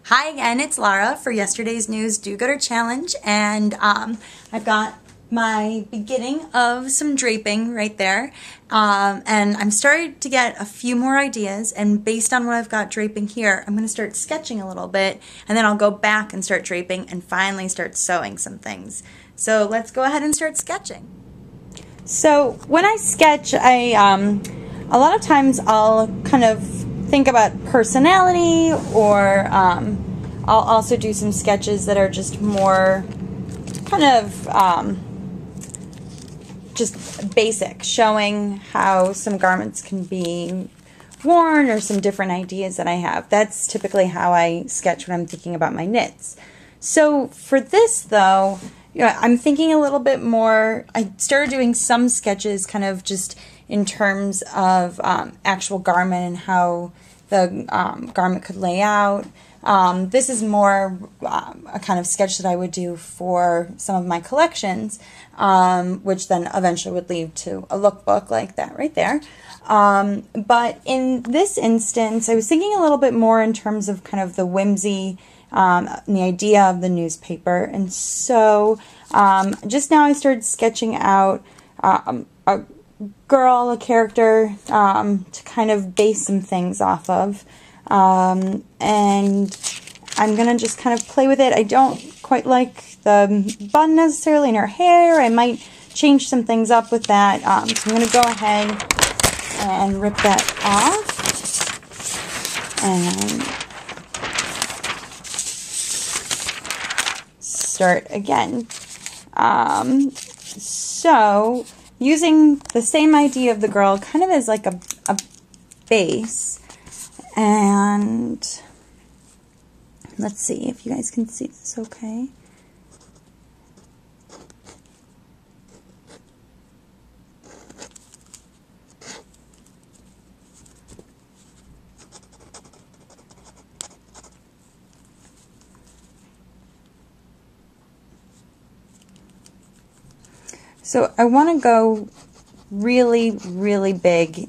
Hi again, it's Lara for yesterday's news do-gooder challenge, and I've got my beginning of some draping right there, and I'm starting to get a few more ideas, and based on what I've got draping here, I'm going to start sketching a little bit, and then I'll go back and start draping and finally start sewing some things. So let's go ahead and start sketching. So when I sketch, a lot of times I'll kind of think about personality, or I'll also do some sketches that are just more kind of just basic, showing how some garments can be worn or some different ideas that I have. That's typically how I sketch when I'm thinking about my knits. So for this though, I'm thinking a little bit more. I started doing some sketches kind of just in terms of actual garment and how the garment could lay out. This is more a kind of sketch that I would do for some of my collections, which then eventually would lead to a lookbook like that right there. But in this instance, I was thinking a little bit more in terms of kind of the whimsy and the idea of the newspaper. And so just now I started sketching out a girl, a character, to kind of base some things off of. And I'm going to just kind of play with it. I don't quite like the bun necessarily in her hair. I might change some things up with that. So I'm going to go ahead and rip that off. And start again. So using the same idea of the girl kind of as like a base. And let's see if you guys can see this okay. So I want to go really, really big,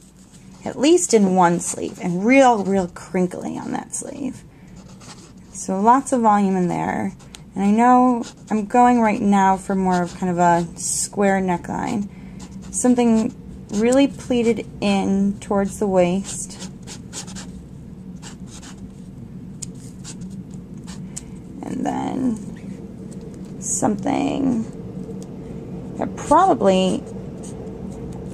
at least in one sleeve, and real crinkly on that sleeve. So lots of volume in there. And I know I'm going right now for more of kind of a square neckline. Something really pleated in towards the waist. And then something that probably,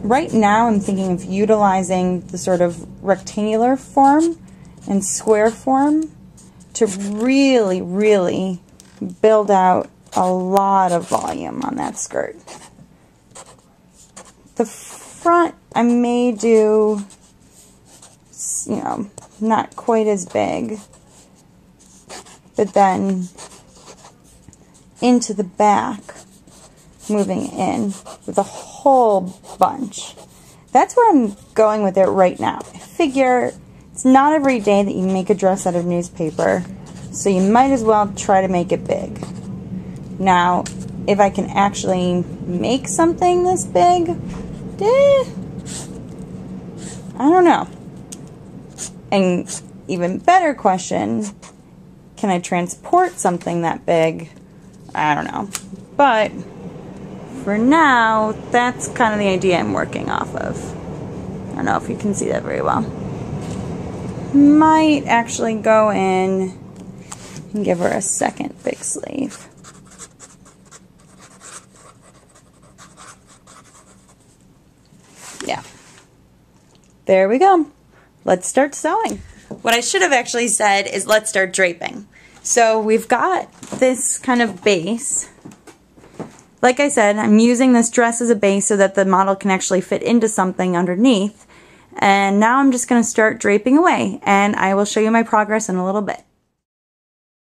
right now I'm thinking of utilizing the sort of rectangular form and square form to really build out a lot of volume on that skirt. The front I may do, not quite as big, but then into the back, moving in with a whole bunch. That's where I'm going with it right now. I figure it's not every day that you make a dress out of newspaper, so you might as well try to make it big. Now, if I can actually make something this big, I don't know. And even better question, can I transport something that big? I don't know. But for now, that's kind of the idea I'm working off of. I don't know if you can see that very well. Might actually go in and give her a second big sleeve. Yeah. There we go. Let's start sewing. What I should have actually said is let's start draping. So we've got this kind of base. Like I said, I'm using this dress as a base so that the model can actually fit into something underneath. And now I'm just going to start draping away, and I will show you my progress in a little bit.